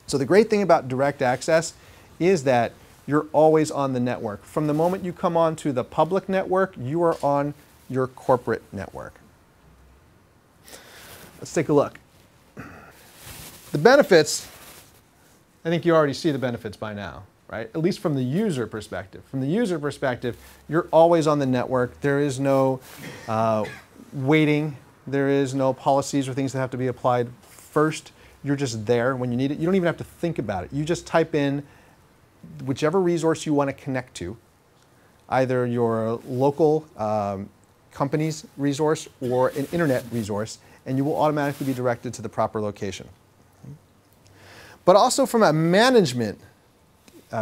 So the great thing about direct access is that you're always on the network. From the moment you come onto the public network, you are on your corporate network. Let's take a look. The benefits, I think you already see the benefits by now, right? At least from the user perspective. From the user perspective, you're always on the network. There is no waiting. There is no policies or things that have to be applied first. You're just there when you need it. You don't even have to think about it. You just type in whichever resource you want to connect to, either your local company's resource or an internet resource, and you will automatically be directed to the proper location. But also from a management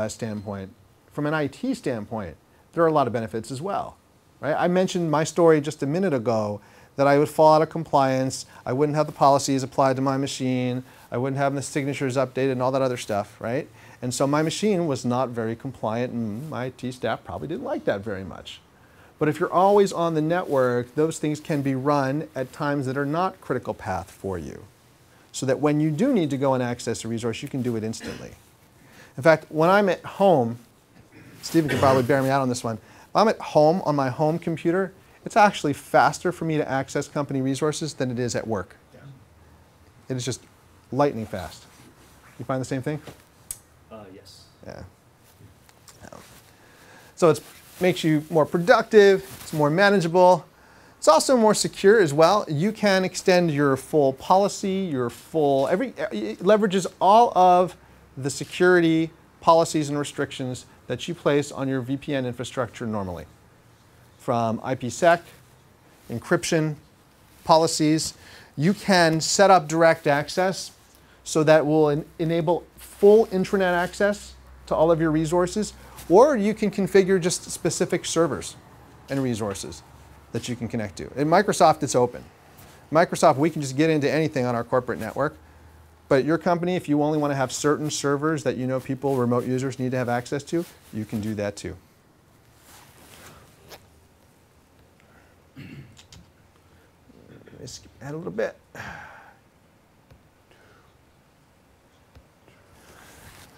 standpoint, from an IT standpoint, there are a lot of benefits as well. Right? I mentioned my story just a minute ago that I would fall out of compliance, I wouldn't have the policies applied to my machine, I wouldn't have the signatures updated and all that other stuff, right? And so my machine was not very compliant, and my IT staff probably didn't like that very much. But if you're always on the network, those things can be run at times that are not critical path for you, so that when you do need to go and access a resource, you can do it instantly. In fact, when I'm at home, Stephen can probably bear me out on this one, if I'm at home on my home computer, it's actually faster for me to access company resources than it is at work. Yeah. It is just lightning fast. You find the same thing? Yes. Yeah. So it makes you more productive, it's more manageable. It's also more secure as well. You can extend your full policy, your full, it leverages all of the security policies and restrictions that you place on your VPN infrastructure normally. From IPsec, encryption, policies, you can set up direct access so that will enable full intranet access to all of your resources, or you can configure just specific servers and resources that you can connect to. In Microsoft, it's open. Microsoft, we can just get into anything on our corporate network, but your company, if you only want to have certain servers that you know people, remote users, need to have access to, you can do that too. Let's add a little bit.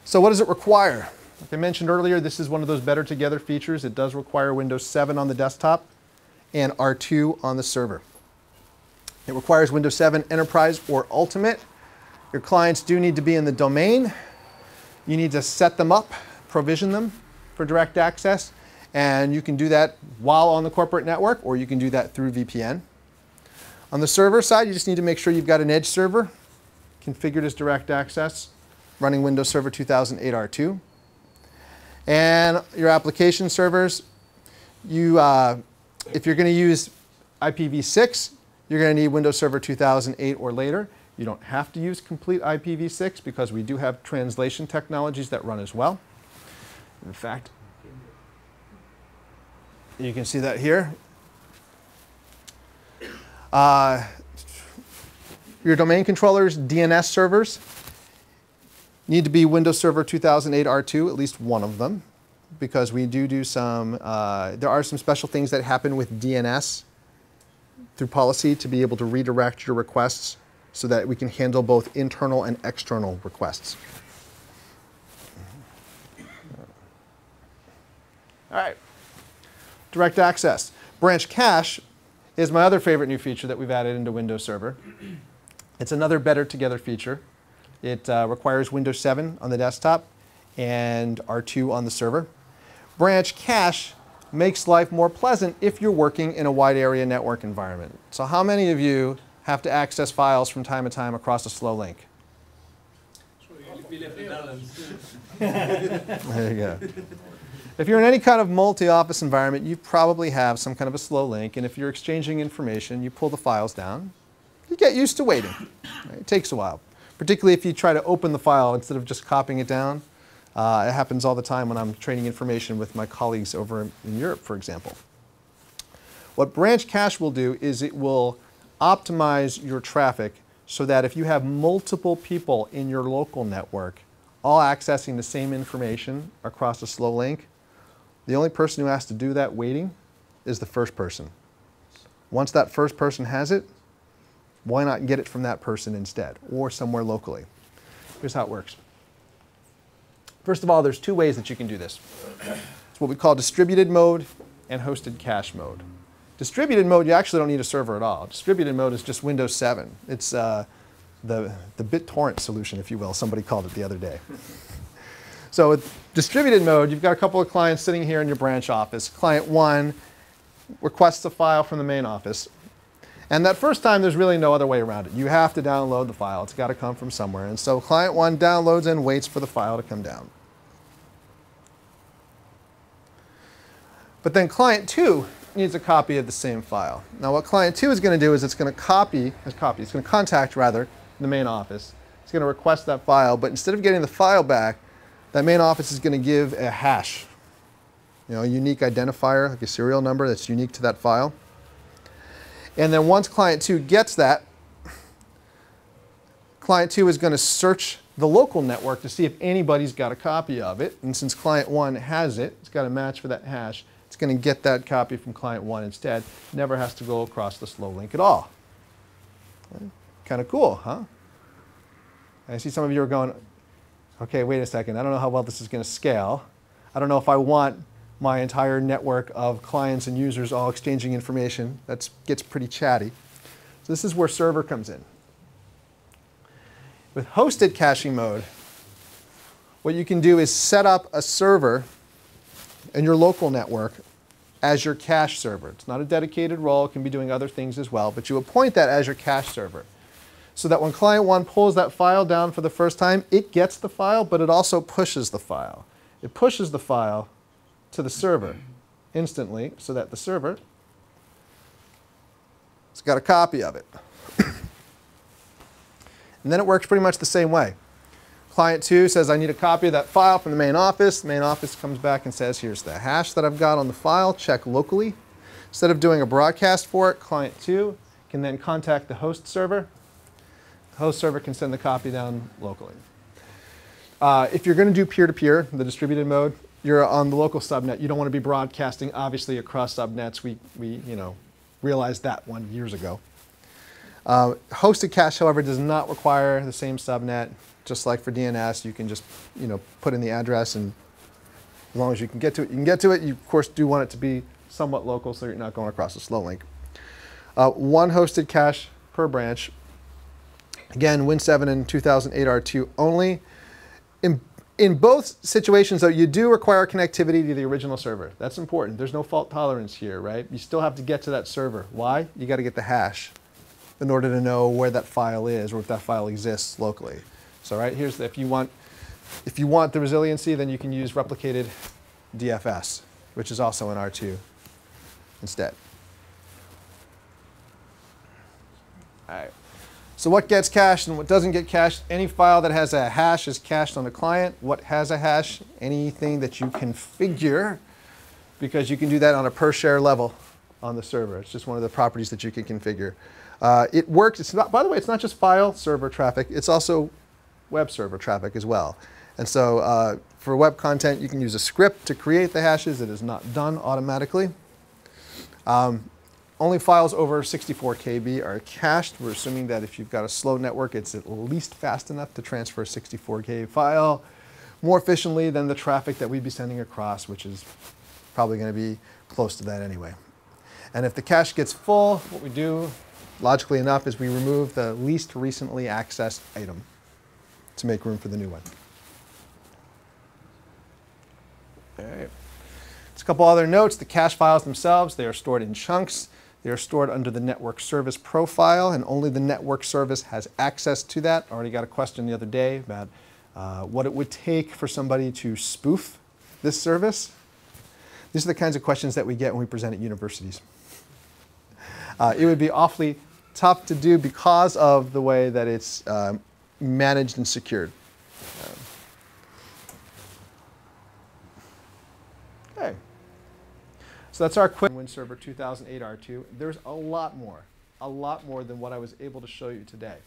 So what does it require? Like I mentioned earlier, this is one of those better together features. It does require Windows 7 on the desktop and R2 on the server. It requires Windows 7 Enterprise or Ultimate. Your clients do need to be in the domain. You need to set them up, provision them for direct access, and you can do that while on the corporate network, or you can do that through VPN. On the server side, you just need to make sure you've got an edge server configured as direct access, running Windows Server 2008 R2. And your application servers, if you're going to use IPv6, you're going to need Windows Server 2008 or later. You don't have to use complete IPv6 because we do have translation technologies that run as well. In fact, you can see that here. Your domain controllers, DNS servers, need to be Windows Server 2008 R2, at least one of them, because we do some, there are some special things that happen with DNS through policy to be able to redirect your requests so that we can handle both internal and external requests. All right, direct access. Branch cache is my other favorite new feature that we've added into Windows Server. It's another better together feature. It requires Windows 7 on the desktop and R2 on the server. Branch cache makes life more pleasant if you're working in a wide area network environment. So how many of you have to access files from time to time across a slow link? There you go. If you're in any kind of multi-office environment, you probably have some kind of a slow link, and if you're exchanging information, you pull the files down. You get used to waiting. Right? It takes a while, particularly if you try to open the file instead of just copying it down. It happens all the time when I'm trading information with my colleagues over in Europe, for example. What branch cache will do is it will optimize your traffic so that if you have multiple people in your local network all accessing the same information across a slow link, the only person who has to do that waiting is the first person. Once that first person has it, why not get it from that person instead or somewhere locally? Here's how it works. First of all, there's two ways that you can do this. It's what we call distributed mode and hosted cache mode. Distributed mode, you actually don't need a server at all. Distributed mode is just Windows 7. It's the BitTorrent solution, if you will. Somebody called it the other day. So with distributed mode, you've got a couple of clients sitting here in your branch office. Client 1 requests a file from the main office. And that first time, there's really no other way around it. You have to download the file. It's got to come from somewhere. And so client 1 downloads and waits for the file to come down. But then client 2 needs a copy of the same file. Now what client 2 is going to do is it's going to it's going to contact rather the main office. It's going to request that file, but instead of getting the file back, that main office is going to give a hash, a unique identifier, like a serial number that's unique to that file. And then once client 2 gets that, client 2 is going to search the local network to see if anybody's got a copy of it. And since client 1 has it, it's got a match for that hash. It's going to get that copy from client 1 instead. Never has to go across the slow link at all. Kind of cool, huh? I see some of you are going, okay, wait a second. I don't know how well this is going to scale. I don't know if I want my entire network of clients and users all exchanging information. That gets pretty chatty. So this is where server comes in. With hosted caching mode, what you can do is set up a server in your local network as your cache server. It's not a dedicated role. It can be doing other things as well, but you appoint that as your cache server so that when client 1 pulls that file down for the first time, it gets the file, but it also pushes the file. It pushes the file to the server instantly so that the server has got a copy of it. And then it works pretty much the same way. Client 2 says, I need a copy of that file from the main office. The main office comes back and says, here's the hash that I've got on the file. Check locally. Instead of doing a broadcast for it, client 2 can then contact the host server. The host server can send the copy down locally. If you're going to do peer-to-peer, the distributed mode, you're on the local subnet. You don't want to be broadcasting, obviously, across subnets. We realized that one years ago. Hosted cache, however, does not require the same subnet. Just like for DNS, you can just put in the address, and as long as you can get to it, you can get to it. You, of course, do want it to be somewhat local so you're not going across a slow link. One hosted cache per branch. Again, Win7 and 2008 R2 only. In both situations, though, you do require connectivity to the original server. That's important. There's no fault tolerance here, right? You still have to get to that server. Why? You got to get the hash in order to know where that file is or if that file exists locally. So right here's if you want the resiliency, then you can use replicated DFS, which is also in R2 instead. All right. So what gets cached and what doesn't get cached? Any file that has a hash is cached on the client. What has a hash? Anything that you configure, because you can do that on a per share level on the server. It's just one of the properties that you can configure. It works. It's not, by the way, it's not just file server traffic. It's also web server traffic as well. And so for web content, you can use a script to create the hashes. It is not done automatically. Only files over 64 KB are cached. We're assuming that if you've got a slow network, it's at least fast enough to transfer a 64 KB file more efficiently than the traffic that we'd be sending across, which is probably going to be close to that anyway. And if the cache gets full, what we do, logically enough, is we remove the least recently accessed item to make room for the new one. All right. Just a couple other notes. The cache files themselves, they are stored in chunks. They are stored under the network service profile, and only the network service has access to that. I already got a question the other day about what it would take for somebody to spoof this service. These are the kinds of questions that we get when we present at universities. It would be awfully tough to do because of the way that it's managed and secured. Okay. So that's our quick WinServer 2008 R2. There's a lot more than what I was able to show you today.